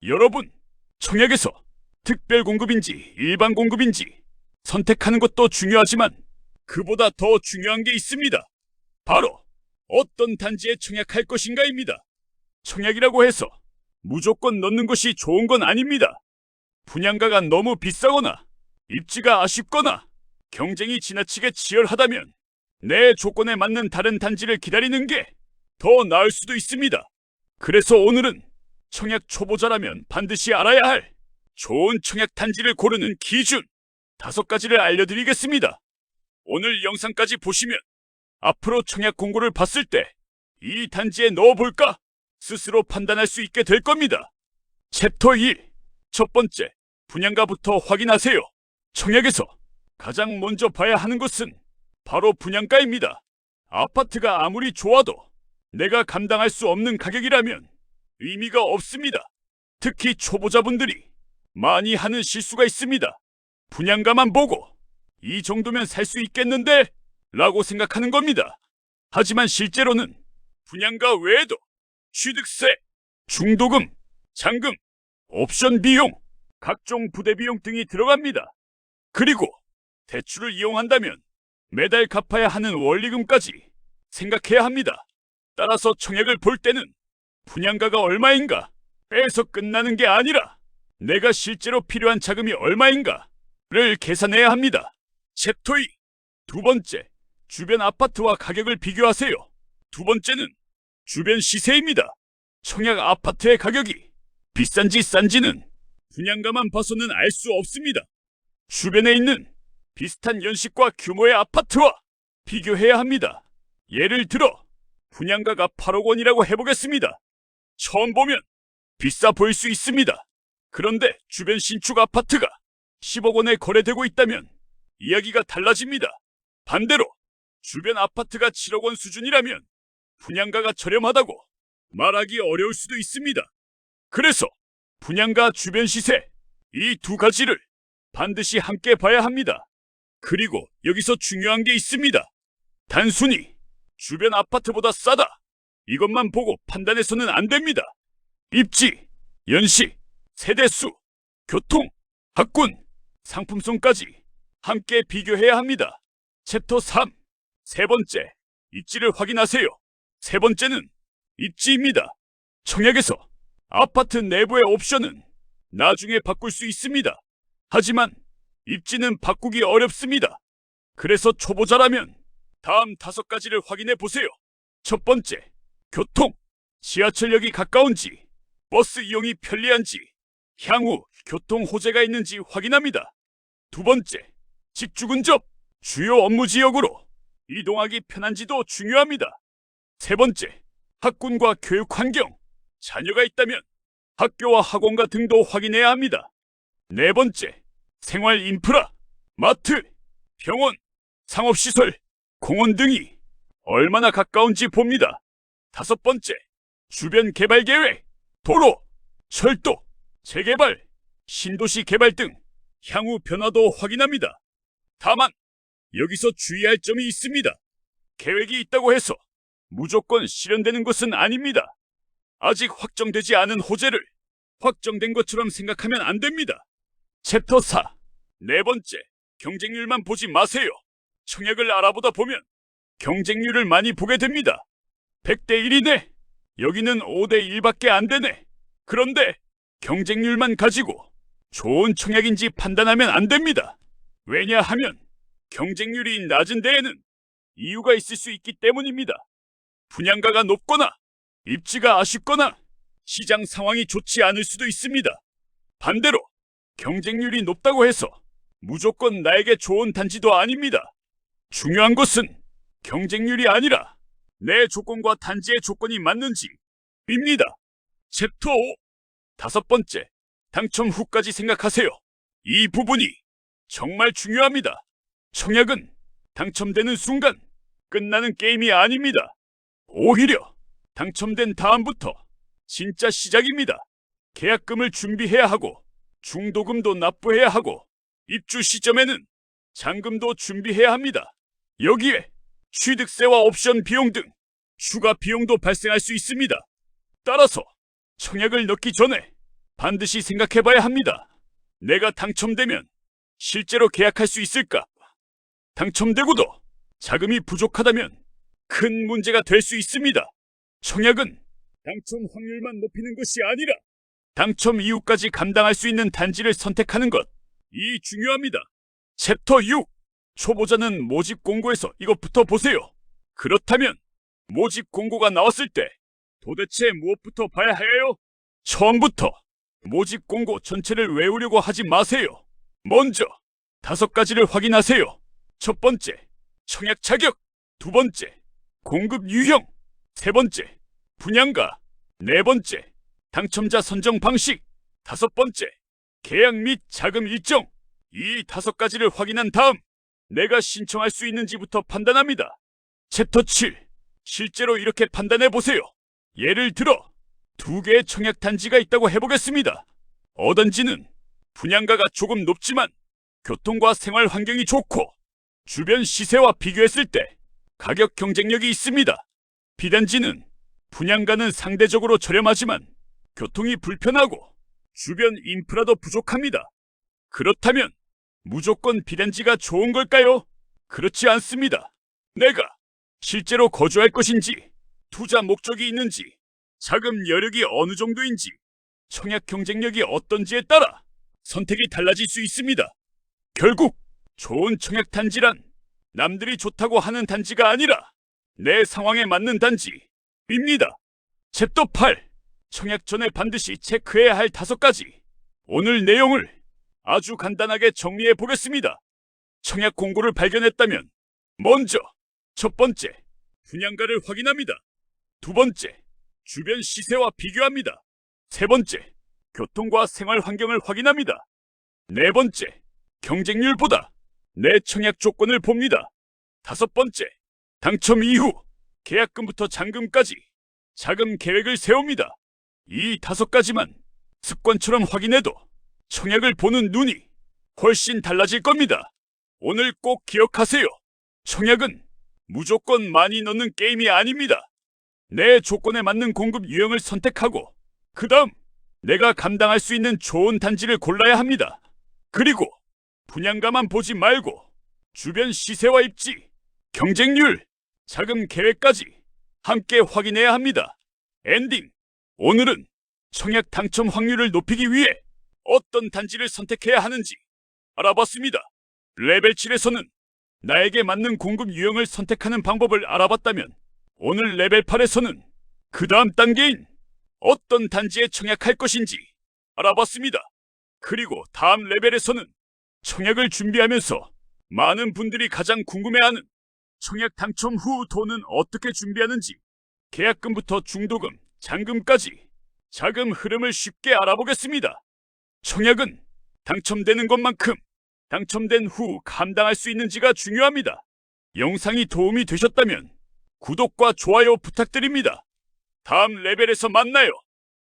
여러분, 청약에서 특별 공급인지 일반 공급인지 선택하는 것도 중요하지만 그보다 더 중요한 게 있습니다. 바로 어떤 단지에 청약할 것인가입니다. 청약이라고 해서 무조건 넣는 것이 좋은 건 아닙니다. 분양가가 너무 비싸거나 입지가 아쉽거나 경쟁이 지나치게 치열하다면 내 조건에 맞는 다른 단지를 기다리는 게 더 나을 수도 있습니다. 그래서 오늘은 청약 초보자라면 반드시 알아야 할 좋은 청약 단지를 고르는 기준 5가지를 알려드리겠습니다. 오늘 영상까지 보시면 앞으로 청약 공고를 봤을 때 이 단지에 넣어볼까 스스로 판단할 수 있게 될 겁니다. 챕터 1. 첫 번째, 분양가부터 확인하세요. 청약에서 가장 먼저 봐야 하는 것은 바로 분양가입니다. 아파트가 아무리 좋아도 내가 감당할 수 없는 가격이라면 의미가 없습니다. 특히 초보자분들이 많이 하는 실수가 있습니다. 분양가만 보고 이 정도면 살 수 있겠는데? 라고 생각하는 겁니다. 하지만 실제로는 분양가 외에도 취득세, 중도금, 잔금, 옵션 비용, 각종 부대 비용 등이 들어갑니다. 그리고 대출을 이용한다면 매달 갚아야 하는 원리금까지 생각해야 합니다. 따라서 청약을 볼 때는 분양가가 얼마인가 빼서 끝나는 게 아니라 내가 실제로 필요한 자금이 얼마인가를 계산해야 합니다. 챕터 2. 두 번째, 주변 아파트와 가격을 비교하세요. 두 번째는 주변 시세입니다. 청약 아파트의 가격이 비싼지 싼지는 분양가만 봐서는 알 수 없습니다. 주변에 있는 비슷한 연식과 규모의 아파트와 비교해야 합니다. 예를 들어 분양가가 8억 원이라고 해보겠습니다. 처음 보면 비싸 보일 수 있습니다. 그런데 주변 신축 아파트가 10억 원에 거래되고 있다면 이야기가 달라집니다. 반대로 주변 아파트가 7억 원 수준이라면 분양가가 저렴하다고 말하기 어려울 수도 있습니다. 그래서 분양가 주변 시세 이 2가지를 반드시 함께 봐야 합니다. 그리고 여기서 중요한 게 있습니다. 단순히 주변 아파트보다 싸다 이것만 보고 판단해서는 안 됩니다. 입지, 연식, 세대수, 교통, 학군, 상품성까지 함께 비교해야 합니다. 챕터 3. 세 번째, 입지를 확인하세요. 세 번째는 입지입니다. 청약에서 아파트 내부의 옵션은 나중에 바꿀 수 있습니다. 하지만 입지는 바꾸기 어렵습니다. 그래서 초보자라면 다음 5가지를 확인해 보세요. 첫 번째, 교통. 지하철역이 가까운지, 버스 이용이 편리한지, 향후 교통 호재가 있는지 확인합니다. 두 번째, 직주 근접. 주요 업무 지역으로 이동하기 편한지도 중요합니다. 세 번째, 학군과 교육 환경. 자녀가 있다면 학교와 학원과 등도 확인해야 합니다. 네 번째, 생활 인프라. 마트, 병원, 상업시설, 공원 등이 얼마나 가까운지 봅니다. 5번째, 주변 개발 계획. 도로, 철도, 재개발, 신도시 개발 등 향후 변화도 확인합니다. 다만 여기서 주의할 점이 있습니다. 계획이 있다고 해서 무조건 실현되는 것은 아닙니다. 아직 확정되지 않은 호재를 확정된 것처럼 생각하면 안 됩니다. 챕터 4. 네 번째, 경쟁률만 보지 마세요. 청약을 알아보다 보면 경쟁률을 많이 보게 됩니다. 100대 1이네. 여기는 5대 1밖에 안 되네. 그런데 경쟁률만 가지고 좋은 청약인지 판단하면 안 됩니다. 왜냐하면 경쟁률이 낮은 데에는 이유가 있을 수 있기 때문입니다. 분양가가 높거나 입지가 아쉽거나 시장 상황이 좋지 않을 수도 있습니다. 반대로 경쟁률이 높다고 해서 무조건 나에게 좋은 단지도 아닙니다. 중요한 것은 경쟁률이 아니라 내 조건과 단지의 조건이 맞는지입니다. 챕터 5. 5번째, 당첨 후까지 생각하세요. 이 부분이 정말 중요합니다. 청약은 당첨되는 순간 끝나는 게임이 아닙니다. 오히려 당첨된 다음부터 진짜 시작입니다. 계약금을 준비해야 하고 중도금도 납부해야 하고 입주 시점에는 잔금도 준비해야 합니다. 여기에 취득세와 옵션 비용 등 추가 비용도 발생할 수 있습니다. 따라서 청약을 넣기 전에 반드시 생각해봐야 합니다. 내가 당첨되면 실제로 계약할 수 있을까? 당첨되고도 자금이 부족하다면 큰 문제가 될 수 있습니다. 청약은 당첨 확률만 높이는 것이 아니라 당첨 이후까지 감당할 수 있는 단지를 선택하는 것, 이 중요합니다. 챕터 6. 초보자는 모집 공고에서 이것부터 보세요. 그렇다면 모집 공고가 나왔을 때 도대체 무엇부터 봐야 해요? 처음부터 모집 공고 전체를 외우려고 하지 마세요. 먼저 5가지를 확인하세요. 첫 번째, 청약 자격. 두 번째, 공급 유형. 세 번째, 분양가. 네 번째, 당첨자 선정 방식. 다섯 번째, 계약 및 자금 일정. 이 5가지를 확인한 다음 내가 신청할 수 있는지부터 판단합니다. 챕터 7. 실제로 이렇게 판단해 보세요. 예를 들어 2개의 청약 단지가 있다고 해보겠습니다. 어단지는 분양가가 조금 높지만 교통과 생활 환경이 좋고 주변 시세와 비교했을 때 가격 경쟁력이 있습니다. B단지는 분양가는 상대적으로 저렴하지만 교통이 불편하고 주변 인프라도 부족합니다. 그렇다면 무조건 B단지가 좋은 걸까요? 그렇지 않습니다. 내가 실제로 거주할 것인지, 투자 목적이 있는지, 자금 여력이 어느 정도인지, 청약 경쟁력이 어떤지에 따라 선택이 달라질 수 있습니다. 결국 좋은 청약 단지란 남들이 좋다고 하는 단지가 아니라 내 상황에 맞는 단지입니다. 챕터 8. 청약 전에 반드시 체크해야 할 5가지. 오늘 내용을 아주 간단하게 정리해 보겠습니다. 청약 공고를 발견했다면 먼저 첫 번째, 분양가를 확인합니다. 두 번째, 주변 시세와 비교합니다. 세 번째, 교통과 생활 환경을 확인합니다. 네 번째, 경쟁률보다 내 청약 조건을 봅니다. 다섯 번째, 당첨 이후 계약금부터 잔금까지 자금 계획을 세웁니다. 이 5가지만 습관처럼 확인해도 청약을 보는 눈이 훨씬 달라질 겁니다. 오늘 꼭 기억하세요. 청약은 무조건 많이 넣는 게임이 아닙니다. 내 조건에 맞는 공급 유형을 선택하고 그 다음 내가 감당할 수 있는 좋은 단지를 골라야 합니다. 그리고 분양가만 보지 말고 주변 시세와 입지, 경쟁률, 자금 계획까지 함께 확인해야 합니다. 엔딩. 오늘은 청약 당첨 확률을 높이기 위해 어떤 단지를 선택해야 하는지 알아봤습니다. 레벨 7에서는 나에게 맞는 공급 유형을 선택하는 방법을 알아봤다면 오늘 레벨 8에서는 그 다음 단계인 어떤 단지에 청약할 것인지 알아봤습니다. 그리고 다음 레벨에서는 청약을 준비하면서 많은 분들이 가장 궁금해하는 청약 당첨 후 돈은 어떻게 준비하는지, 계약금부터 중도금, 잔금까지 자금 흐름을 쉽게 알아보겠습니다. 청약은 당첨되는 것만큼 당첨된 후 감당할 수 있는지가 중요합니다. 영상이 도움이 되셨다면 구독과 좋아요 부탁드립니다. 다음 레벨에서 만나요.